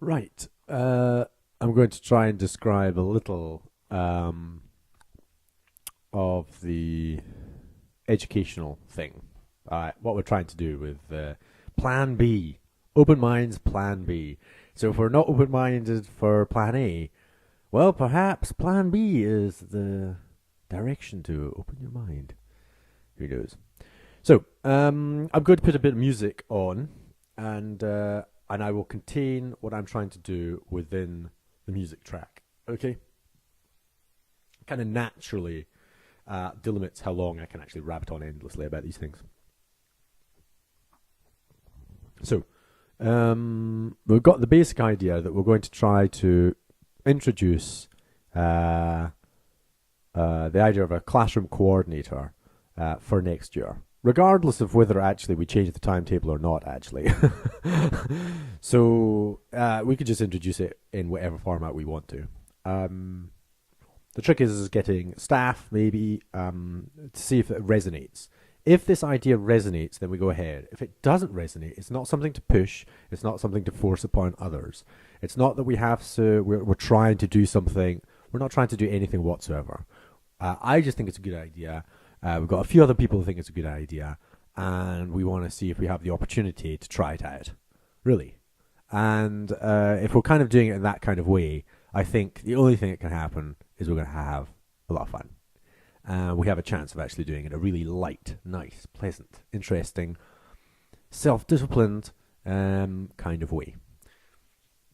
Right. I'm going to try and describe a little of the educational thing. What we're trying to do with Plan B. Open minds, Plan B. So if we're not open-minded for Plan A, well, perhaps Plan B is the direction to open your mind. Who knows? So I'm going to put a bit of music on, and I will contain what I'm trying to do within the music track. Okay? Kind of naturally delimits how long I can actually rabbit on endlessly about these things. So we've got the basic idea that we're going to try to introduce the idea of a classroom coordinator for next year, regardless of whether actually we change the timetable or not, actually. So we could just introduce it in whatever format we want to. The trick is getting staff, maybe, to see if it resonates. If this idea resonates, then we go ahead. If it doesn't resonate, it's not something to push. It's not something to force upon others. It's not that we have to, we're trying to do something. We're not trying to do anything whatsoever. I just think it's a good idea. We've got a few other people who think it's a good idea, and we want to see if we have the opportunity to try it out, really. And if we're kind of doing it in that kind of way, I think the only thing that can happen is we're going to have a lot of fun. We have a chance of actually doing it in a really light, nice, pleasant, interesting, self-disciplined kind of way.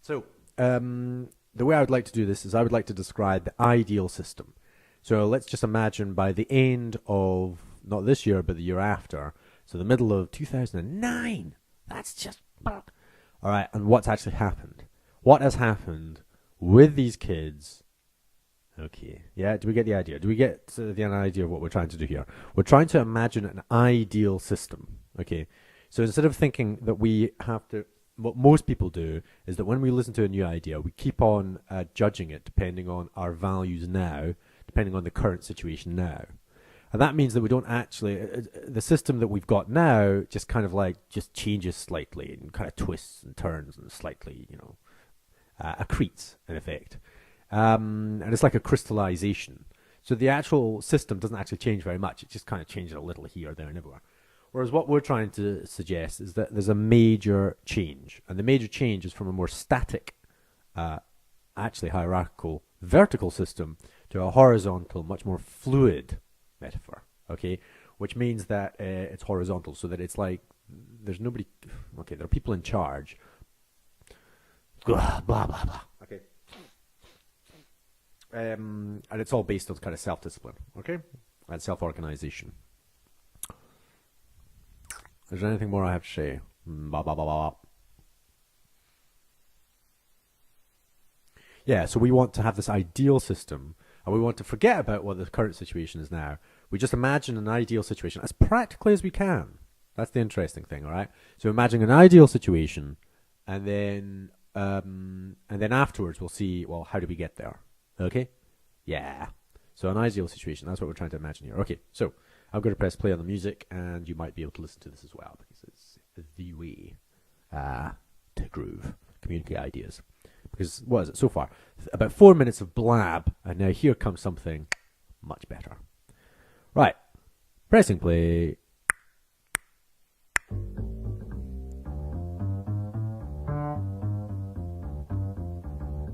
So the way I would like to do this is I would like to describe the ideal system. So let's just imagine by the end of, not this year, but the year after, so the middle of 2009, that's just... All right, and what's actually happened? What has happened with these kids? Okay, yeah, do we get the idea? Do we get the idea of what we're trying to do here? We're trying to imagine an ideal system, okay? So instead of thinking that we have to, what most people do is that when we listen to a new idea, we keep on judging it depending on our values now, depending on the current situation now. And that means that we don't actually, the system that we've got now just kind of like, just changes slightly and kind of twists and turns and slightly, accretes in effect. And it's like a crystallization. So the actual system doesn't actually change very much. It just kind of changes a little here, there, and everywhere. Whereas what we're trying to suggest is that there's a major change. And the major change is from a more static, actually hierarchical, vertical system to a horizontal, much more fluid metaphor. Okay? Which means that it's horizontal, so that it's like there's nobody... Okay, there are people in charge. Blah, blah, blah, blah. Okay? And it's all based on kind of self-discipline, okay? And self-organization. Is there anything more I have to say? Blah, blah, blah, blah. Yeah, so we want to have this ideal system, and we want to forget about what the current situation is now. We just imagine an ideal situation as practically as we can. That's the interesting thing, all right? So imagine an ideal situation, and then afterwards we'll see, well, how do we get there? Okay? Yeah. So an ideal situation, that's what we're trying to imagine here. Okay, so I'm going to press play on the music, and you might be able to listen to this as well, because it's the way to groove, communicate ideas. Because, what is it so far? About 4 minutes of blab, and now here comes something much better. Right. Pressing play.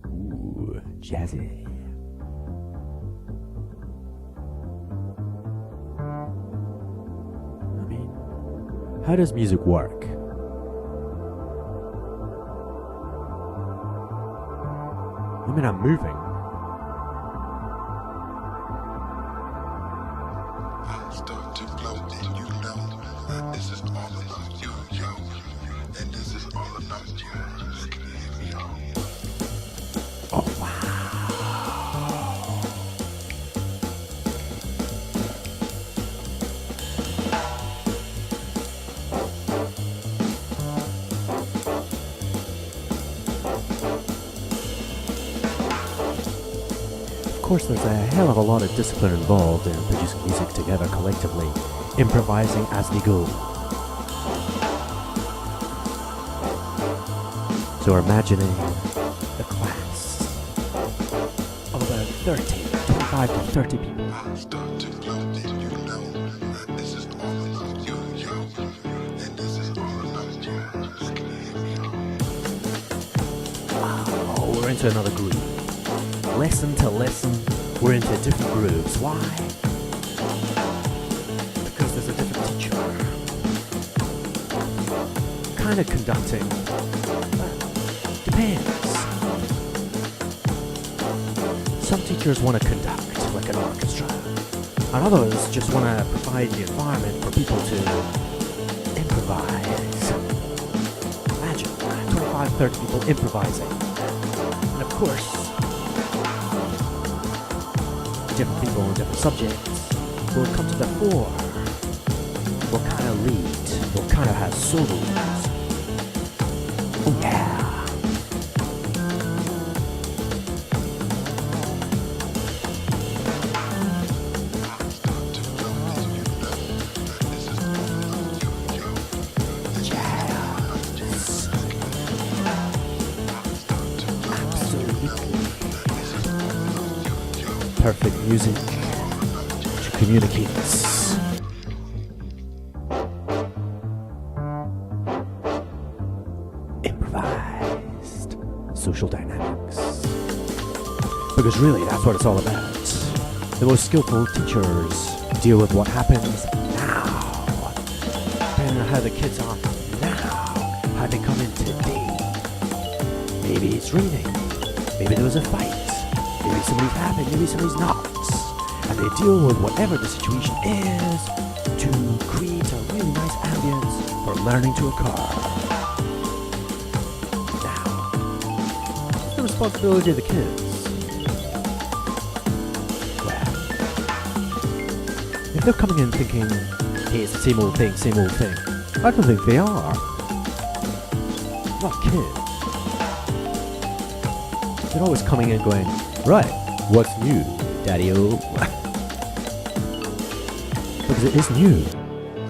Ooh, jazzy. How does music work? I mean, I'm moving. I start to blow, and you know that this is all about you, yo. And this is all about you. Just can you hear me, yo? Oh, wow. Of course, there's a hell of a lot of discipline involved in producing music together collectively, improvising as we go. So we're imagining 30, 25 to 30 people. I start to float, and you know that this is all about you, yo. And this is all about you. Can you hear me, yo? Oh, we're into another groove. Lesson to lesson, we're into different grooves. Why? Because there's a different teacher. Kind of conducting. Depends. Some teachers want to conduct like an orchestra, and others just want to provide the environment for people to improvise. Imagine 25, 30 people improvising. And of course, different people on different subjects will come to the fore, will kind of lead, will kind of have solos. Oh yeah. Perfect music to communicate. Improvised social dynamics. Because really, that's what it's all about. The most skillful teachers deal with what happens now. Depending on how the kids are now, how they come in today. Maybe it's raining. Maybe there was a fight. Maybe somebody's happy, maybe somebody's not. And they deal with whatever the situation is to create a really nice ambience for learning to occur. Now, what's the responsibility of the kids? Well, if they're coming in thinking, hey, it's the same old thing, I don't think they are. Not kids. They're always coming in going, right, what's new, Daddy-o? Because it is new.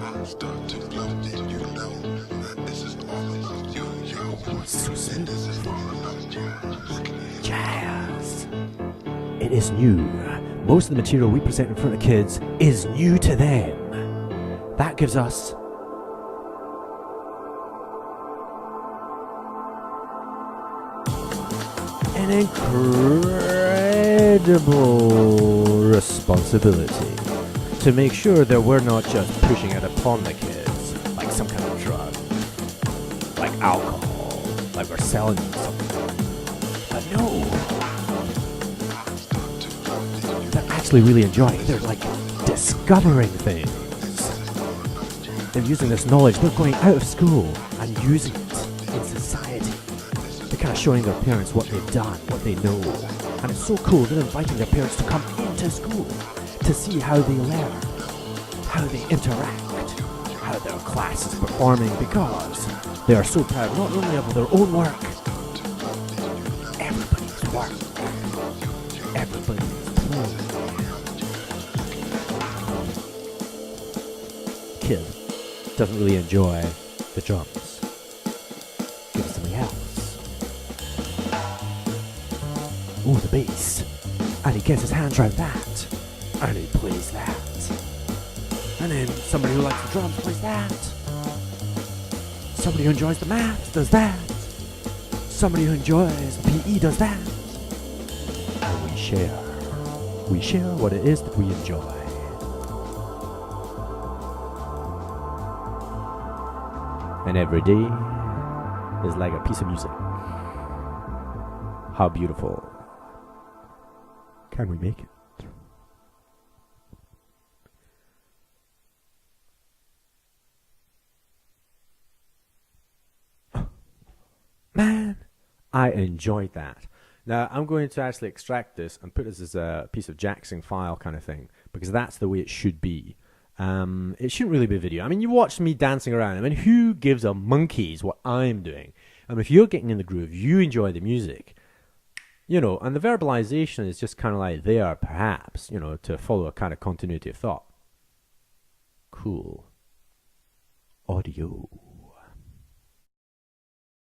I start to float, and you know that this is all about you, yo. Oh, it's so And this smooth. is all about you. Jazz. It is new. Most of the material we present in front of kids is new to them. That gives us an incredible responsibility to make sure that we're not just pushing it upon the kids like some kind of drug, like alcohol, like we're selling them something. But no, they're actually really enjoying it. They're like discovering things. They're using this knowledge. They're going out of school and using it in society. They're kind of showing their parents what they've done, what they know. And it's so cool. They're inviting their parents to come into school to see how they learn, how they interact, how their class is performing, because they are so proud not only of their own work, everybody's work, everybody's play. Kid doesn't really enjoy the drums. Give us something else. Ooh, the bass. And he gets his hands around that. And he plays that. And then somebody who likes the drums plays that. Somebody who enjoys the maths does that. Somebody who enjoys PE does that. And we share. We share what it is that we enjoy. And every day is like a piece of music. How beautiful can we make it? Man, I enjoyed that. Now, I'm going to actually extract this and put this as a piece of Jackson file kind of thing, because that's the way it should be. It shouldn't really be a video. I mean, you watch me dancing around. I mean, who gives a monkeys what I'm doing? I mean, if you're getting in the groove, you enjoy the music, you know, and the verbalization is just kind of like there, perhaps, you know, to follow a kind of continuity of thought. Cool. Audio.